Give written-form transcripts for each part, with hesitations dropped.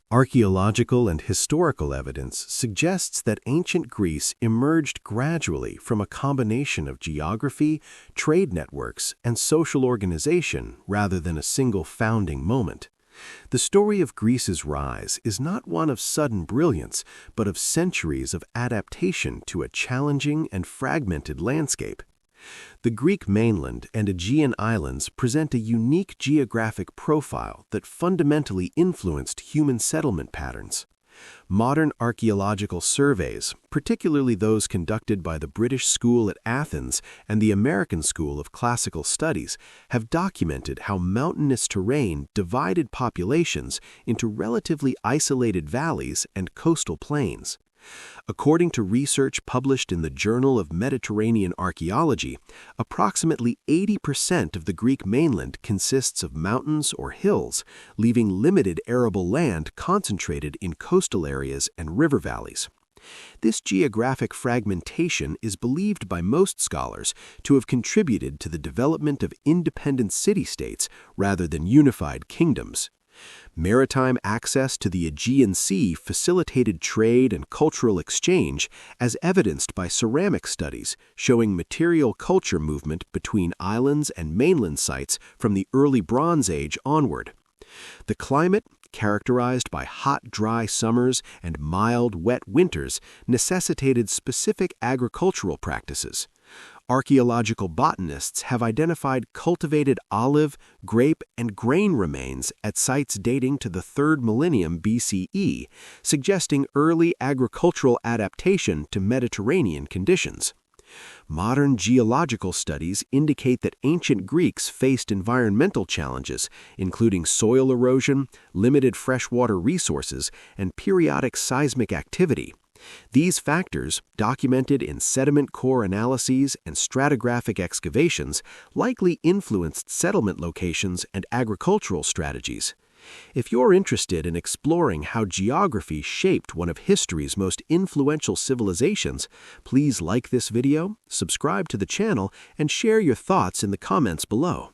Archaeological and historical evidence suggests that ancient Greece emerged gradually from a combination of geography, trade networks, and social organization rather than a single founding moment. The story of Greece's rise is not one of sudden brilliance, but of centuries of adaptation to a challenging and fragmented landscape. The Greek mainland and Aegean islands present a unique geographic profile that fundamentally influenced human settlement patterns. Modern archaeological surveys, particularly those conducted by the British School at Athens and the American School of Classical Studies, have documented how mountainous terrain divided populations into relatively isolated valleys and coastal plains. According to research published in the Journal of Mediterranean Archaeology, approximately 80% of the Greek mainland consists of mountains or hills, leaving limited arable land concentrated in coastal areas and river valleys. This geographic fragmentation is believed by most scholars to have contributed to the development of independent city-states rather than unified kingdoms. Maritime access to the Aegean Sea facilitated trade and cultural exchange, as evidenced by ceramic studies showing material culture movement between islands and mainland sites from the early Bronze Age onward. The climate, characterized by hot, dry summers and mild, wet winters, necessitated specific agricultural practices. Archaeological botanists have identified cultivated olive, grape, and grain remains at sites dating to the 3rd millennium BCE, suggesting early agricultural adaptation to Mediterranean conditions. Modern geological studies indicate that ancient Greeks faced environmental challenges, including soil erosion, limited freshwater resources, and periodic seismic activity. These factors, documented in sediment core analyses and stratigraphic excavations, likely influenced settlement locations and agricultural strategies. If you're interested in exploring how geography shaped one of history's most influential civilizations, please like this video, subscribe to the channel, and share your thoughts in the comments below.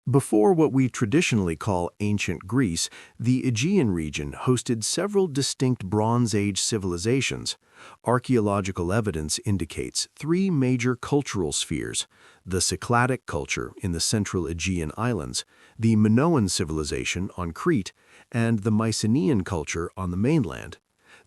Before what we traditionally call ancient Greece, the Aegean region hosted several distinct Bronze Age civilizations. Archaeological evidence indicates 3 major cultural spheres: the Cycladic culture in the central Aegean islands, the Minoan civilization on Crete, and the Mycenaean culture on the mainland.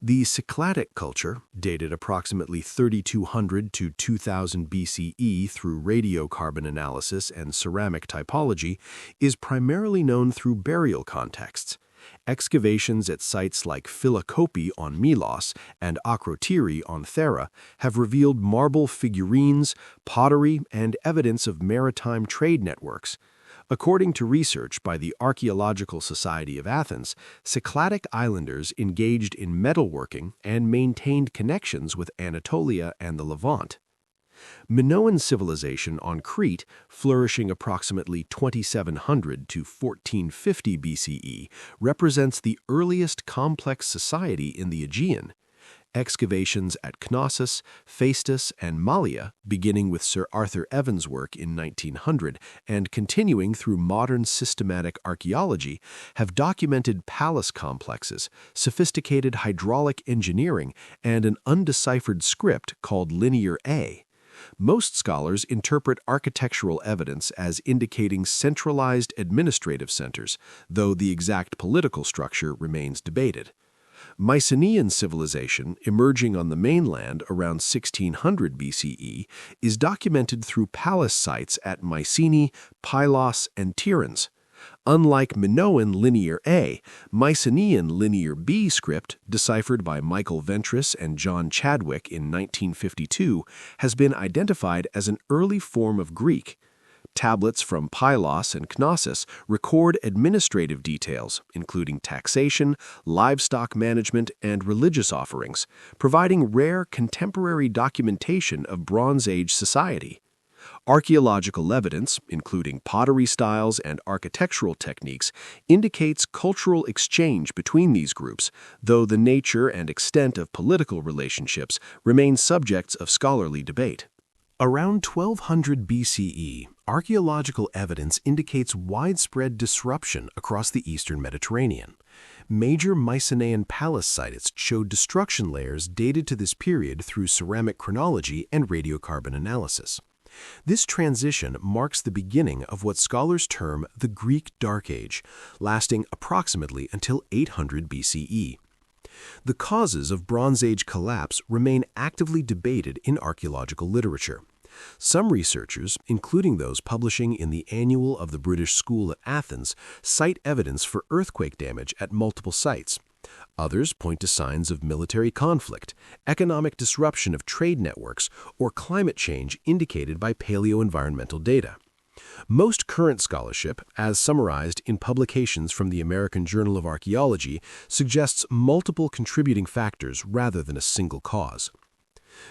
The Cycladic culture, dated approximately 3200 to 2000 BCE through radiocarbon analysis and ceramic typology, is primarily known through burial contexts. Excavations at sites like Philokopi on Pylos and Akrotiri on Thera have revealed marble figurines, pottery, and evidence of maritime trade networks. According to research by the Archaeological Society of Athens, Cycladic islanders engaged in metalworking and maintained connections with Anatolia and the Levant. Minoan civilization on Crete, flourishing approximately 2700 to 1450 BCE, represents the earliest complex society in the Aegean. Excavations at Knossos, Phaistos, and Mallia, beginning with Sir Arthur Evans' work in 1900 and continuing through modern systematic archaeology, have documented palace complexes, sophisticated hydraulic engineering, and an undeciphered script called Linear A. Most scholars interpret architectural evidence as indicating centralized administrative centers, though the exact political structure remains debated. Mycenaean civilization, emerging on the mainland around 1600 BCE, is documented through palace sites at Mycenae, Pylos, and Tiryns. Unlike Minoan Linear A, Mycenaean Linear B script, deciphered by Michael Ventris and John Chadwick in 1952, has been identified as an early form of Greek. Tablets from Pylos and Knossos record administrative details, including taxation, livestock management, and religious offerings, providing rare contemporary documentation of Bronze Age society. Archaeological evidence, including pottery styles and architectural techniques, indicates cultural exchange between these groups, though the nature and extent of political relationships remain subjects of scholarly debate. Around 1200 BCE, archaeological evidence indicates widespread disruption across the eastern Mediterranean. Major Mycenaean palace sites showed destruction layers dated to this period through ceramic chronology and radiocarbon analysis. This transition marks the beginning of what scholars term the Greek Dark Age, lasting approximately until 800 BCE. The causes of Bronze Age collapse remain actively debated in archaeological literature. Some researchers, including those publishing in the Annual of the British School at Athens, cite evidence for earthquake damage at multiple sites. Others point to signs of military conflict, economic disruption of trade networks, or climate change indicated by paleoenvironmental data. Most current scholarship, as summarized in publications from the American Journal of Archaeology, suggests multiple contributing factors rather than a single cause.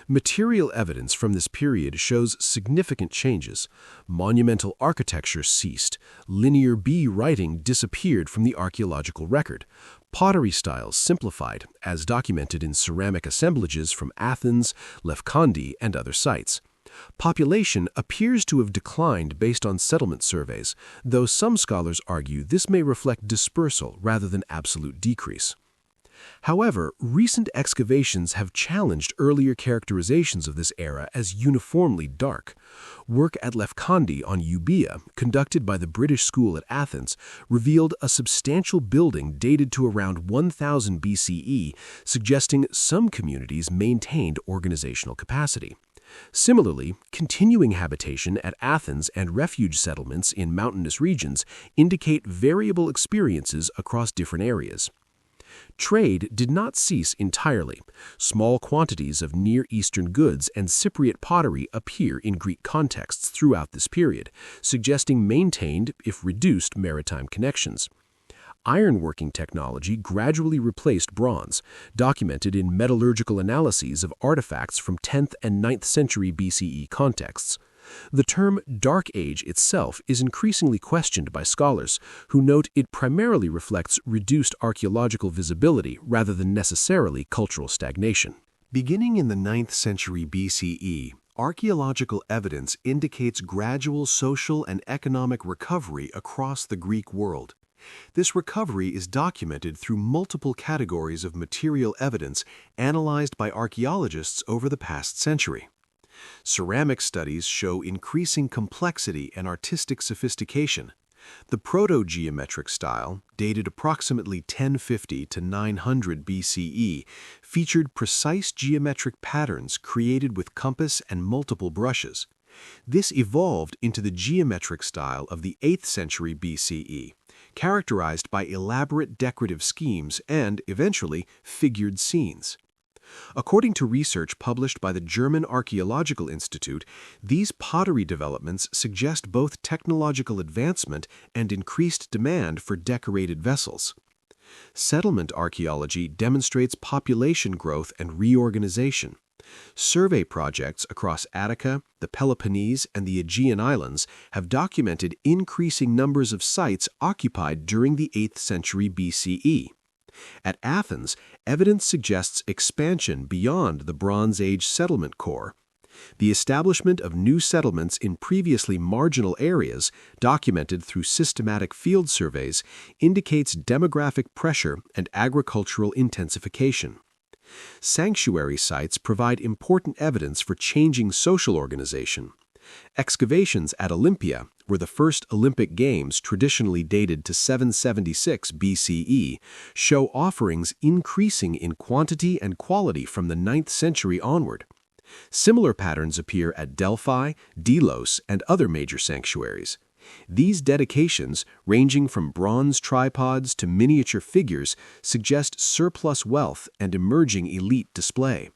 Material evidence from this period shows significant changes. Monumental architecture ceased. Linear B writing disappeared from the archaeological record. Pottery styles simplified, as documented in ceramic assemblages from Athens, Lefkandi, and other sites. Population appears to have declined based on settlement surveys, though some scholars argue this may reflect dispersal rather than absolute decrease. However, recent excavations have challenged earlier characterizations of this era as uniformly dark. Work at Lefkandi on Euboea, conducted by the British School at Athens, revealed a substantial building dated to around 1000 BCE, suggesting some communities maintained organizational capacity. Similarly, continuing habitation at Athens and refuge settlements in mountainous regions indicate variable experiences across different areas. Trade did not cease entirely. Small quantities of Near Eastern goods and Cypriot pottery appear in Greek contexts throughout this period, suggesting maintained, if reduced, maritime connections. Ironworking technology gradually replaced bronze, documented in metallurgical analyses of artifacts from 10th and 9th century BCE contexts. The term Dark Age itself is increasingly questioned by scholars, who note it primarily reflects reduced archaeological visibility rather than necessarily cultural stagnation. Beginning in the 9th century BCE, archaeological evidence indicates gradual social and economic recovery across the Greek world. This recovery is documented through multiple categories of material evidence analyzed by archaeologists over the past century. Ceramic studies show increasing complexity and artistic sophistication. The proto-geometric style, dated approximately 1050 to 900 BCE, featured precise geometric patterns created with compass and multiple brushes. This evolved into the geometric style of the 8th century BCE, characterized by elaborate decorative schemes and, eventually, figured scenes. According to research published by the German Archaeological Institute, these pottery developments suggest both technological advancement and increased demand for decorated vessels. Settlement archaeology demonstrates population growth and reorganization. Survey projects across Attica, the Peloponnese, and the Aegean Islands have documented increasing numbers of sites occupied during the 8th century BCE. At Athens, evidence suggests expansion beyond the Bronze Age settlement core. The establishment of new settlements in previously marginal areas, documented through systematic field surveys, indicates demographic pressure and agricultural intensification. Sanctuary sites provide important evidence for changing social organization. Excavations at Olympia, where the first Olympic Games, traditionally dated to 776 BCE, show offerings increasing in quantity and quality from the 9th century onward. Similar patterns appear at Delphi, Delos, and other major sanctuaries. These dedications, ranging from bronze tripods to miniature figures, suggest surplus wealth and emerging elite display.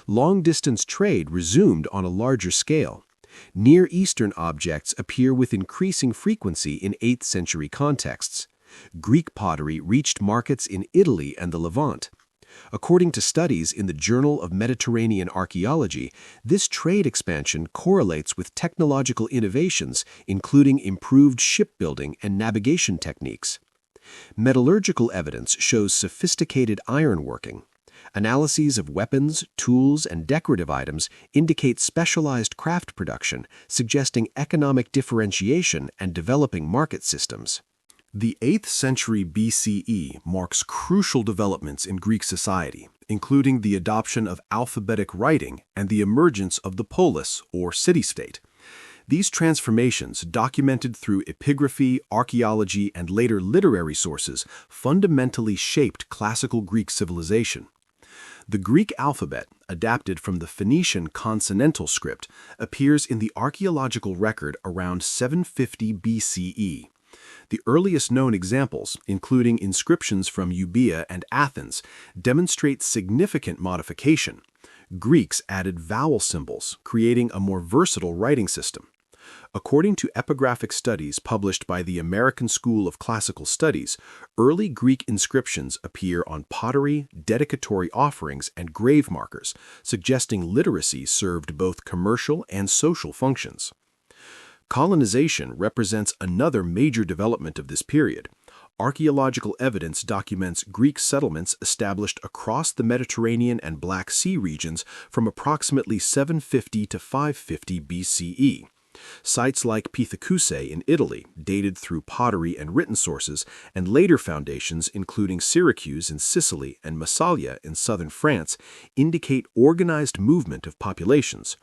Long-distance trade resumed on a larger scale. Near Eastern objects appear with increasing frequency in 8th century contexts. Greek pottery reached markets in Italy and the Levant. According to studies in the Journal of Mediterranean Archaeology, this trade expansion correlates with technological innovations, including improved shipbuilding and navigation techniques. Metallurgical evidence shows sophisticated ironworking. Analyses of weapons, tools, and decorative items indicate specialized craft production, suggesting economic differentiation and developing market systems. The 8th century BCE marks crucial developments in Greek society, including the adoption of alphabetic writing and the emergence of the polis, or city-state. These transformations, documented through epigraphy, archaeology, and later literary sources, fundamentally shaped classical Greek civilization. The Greek alphabet, adapted from the Phoenician consonantal script, appears in the archaeological record around 750 BCE. The earliest known examples, including inscriptions from Euboea and Athens, demonstrate significant modification. Greeks added vowel symbols, creating a more versatile writing system. According to epigraphic studies published by the American School of Classical Studies, early Greek inscriptions appear on pottery, dedicatory offerings, and grave markers, suggesting literacy served both commercial and social functions. Colonization represents another major development of this period. Archaeological evidence documents Greek settlements established across the Mediterranean and Black Sea regions from approximately 750 to 550 BCE. Sites like Pithecusae in Italy, dated through pottery and written sources, and later foundations including Syracuse in Sicily and Massalia in southern France, indicate organized movement of populations.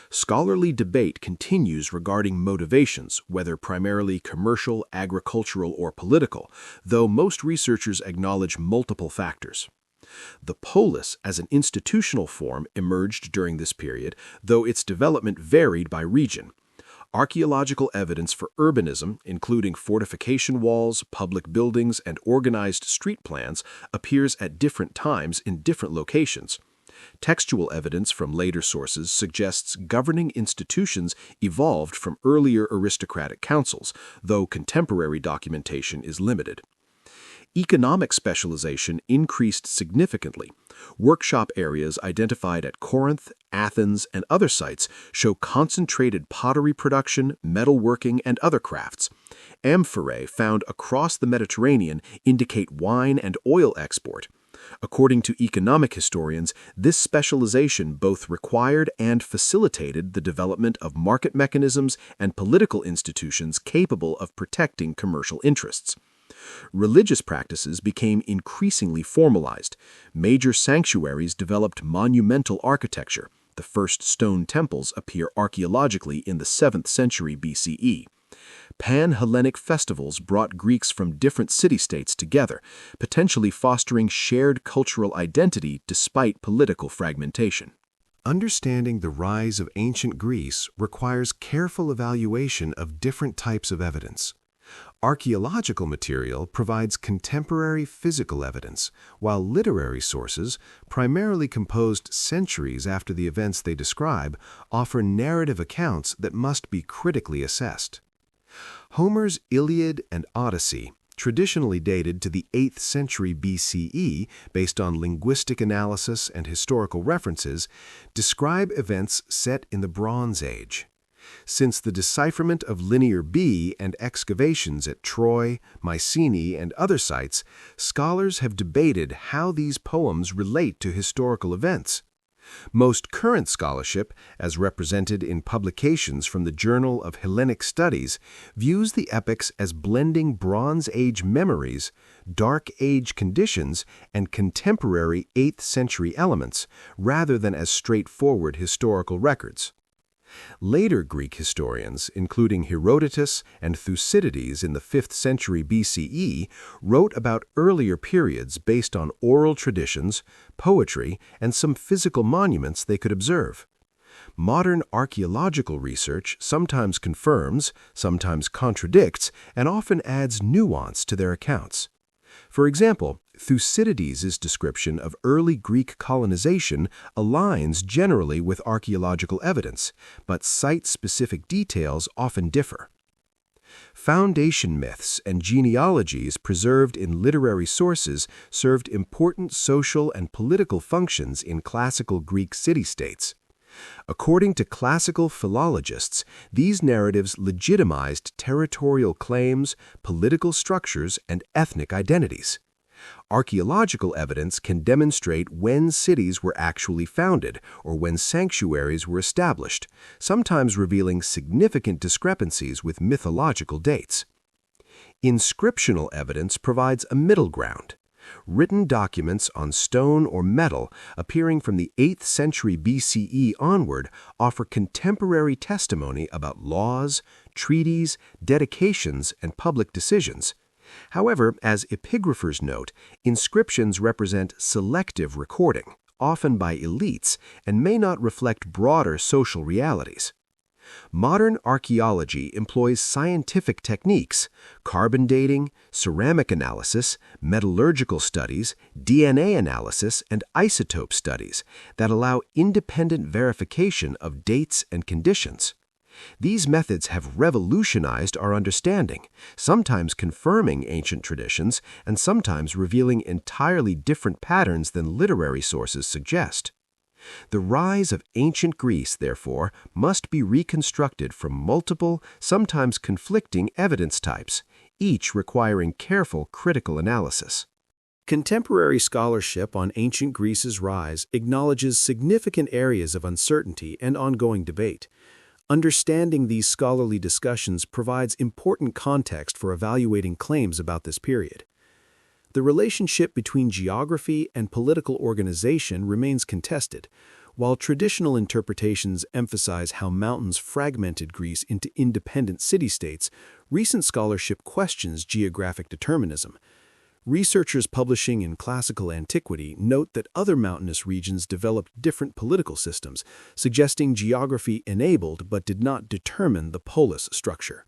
Scholarly debate continues regarding motivations, whether primarily commercial, agricultural, or political, though most researchers acknowledge multiple factors. The polis as an institutional form emerged during this period, though its development varied by region. Archaeological evidence for urbanism, including fortification walls, public buildings, and organized street plans, appears at different times in different locations. Textual evidence from later sources suggests governing institutions evolved from earlier aristocratic councils, though contemporary documentation is limited. Economic specialization increased significantly. Workshop areas identified at Corinth, Athens, and other sites show concentrated pottery production, metalworking, and other crafts. Amphorae found across the Mediterranean indicate wine and oil export. According to economic historians, this specialization both required and facilitated the development of market mechanisms and political institutions capable of protecting commercial interests. Religious practices became increasingly formalized. Major sanctuaries developed monumental architecture. The first stone temples appear archaeologically in the 7th century BCE. Pan-Hellenic festivals brought Greeks from different city-states together, potentially fostering shared cultural identity despite political fragmentation. Understanding the rise of ancient Greece requires careful evaluation of different types of evidence. Archaeological material provides contemporary physical evidence, while literary sources, primarily composed centuries after the events they describe, offer narrative accounts that must be critically assessed. Homer's Iliad and Odyssey, traditionally dated to the 8th century BCE based on linguistic analysis and historical references, describe events set in the Bronze Age. Since the decipherment of Linear B and excavations at Troy, Mycenae, and other sites, scholars have debated how these poems relate to historical events. Most current scholarship, as represented in publications from the Journal of Hellenic Studies, views the epics as blending Bronze Age memories, Dark Age conditions, and contemporary 8th century elements, rather than as straightforward historical records. Later Greek historians, including Herodotus and Thucydides in the 5th century BCE, wrote about earlier periods based on oral traditions, poetry, and some physical monuments they could observe. Modern archaeological research sometimes confirms, sometimes contradicts, and often adds nuance to their accounts. For example, Thucydides' description of early Greek colonization aligns generally with archaeological evidence, but site-specific details often differ. Foundation myths and genealogies preserved in literary sources served important social and political functions in classical Greek city-states. According to classical philologists, these narratives legitimized territorial claims, political structures, and ethnic identities. Archaeological evidence can demonstrate when cities were actually founded or when sanctuaries were established, sometimes revealing significant discrepancies with mythological dates. Inscriptional evidence provides a middle ground. Written documents on stone or metal appearing from the 8th century BCE onward offer contemporary testimony about laws, treaties, dedications, and public decisions. However, as epigraphers note, inscriptions represent selective recording, often by elites, and may not reflect broader social realities. Modern archaeology employs scientific techniques, carbon dating, ceramic analysis, metallurgical studies, DNA analysis, and isotope studies that allow independent verification of dates and conditions. These methods have revolutionized our understanding, sometimes confirming ancient traditions and sometimes revealing entirely different patterns than literary sources suggest. The rise of ancient Greece, therefore, must be reconstructed from multiple, sometimes conflicting evidence types, each requiring careful critical analysis. Contemporary scholarship on ancient Greece's rise acknowledges significant areas of uncertainty and ongoing debate. Understanding these scholarly discussions provides important context for evaluating claims about this period. The relationship between geography and political organization remains contested. While traditional interpretations emphasize how mountains fragmented Greece into independent city-states, recent scholarship questions geographic determinism. Researchers publishing in classical antiquity note that other mountainous regions developed different political systems, suggesting geography enabled but did not determine the polis structure.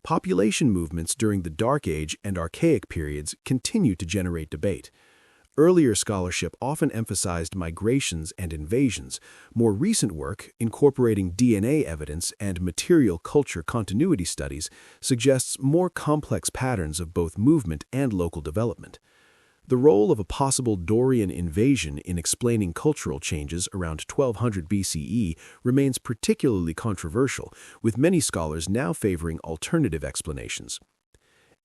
Population movements during the Dark Age and Archaic periods continue to generate debate. Earlier scholarship often emphasized migrations and invasions. More recent work, incorporating DNA evidence and material culture continuity studies, suggests more complex patterns of both movement and local development. The role of a possible Dorian invasion in explaining cultural changes around 1200 BCE remains particularly controversial, with many scholars now favoring alternative explanations.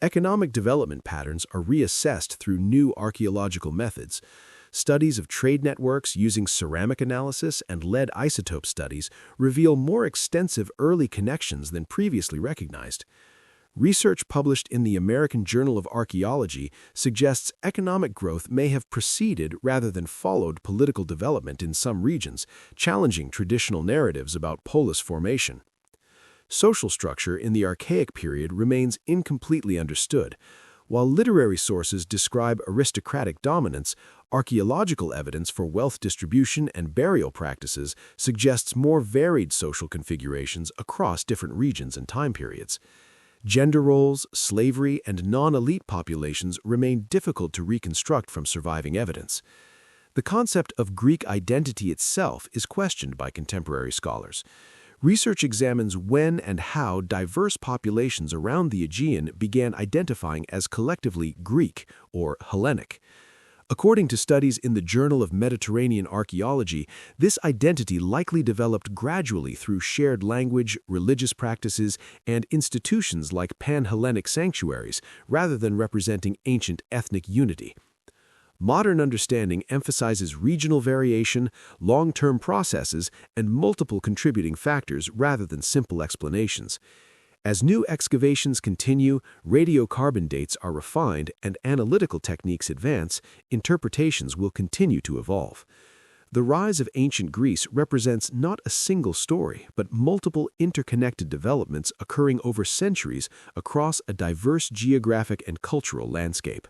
Economic development patterns are reassessed through new archaeological methods. Studies of trade networks using ceramic analysis and lead isotope studies reveal more extensive early connections than previously recognized. Research published in the American Journal of Archaeology suggests economic growth may have preceded rather than followed political development in some regions, challenging traditional narratives about polis formation. Social structure in the Archaic period remains incompletely understood. While literary sources describe aristocratic dominance, archaeological evidence for wealth distribution and burial practices suggests more varied social configurations across different regions and time periods. Gender roles, slavery, and non-elite populations remain difficult to reconstruct from surviving evidence. The concept of Greek identity itself is questioned by contemporary scholars. Research examines when and how diverse populations around the Aegean began identifying as collectively Greek or Hellenic. According to studies in the Journal of Mediterranean Archaeology, this identity likely developed gradually through shared language, religious practices, and institutions like pan-Hellenic sanctuaries, rather than representing ancient ethnic unity. Modern understanding emphasizes regional variation, long-term processes, and multiple contributing factors rather than simple explanations. As new excavations continue, radiocarbon dates are refined, and analytical techniques advance, interpretations will continue to evolve. The rise of ancient Greece represents not a single story, but multiple interconnected developments occurring over centuries across a diverse geographic and cultural landscape.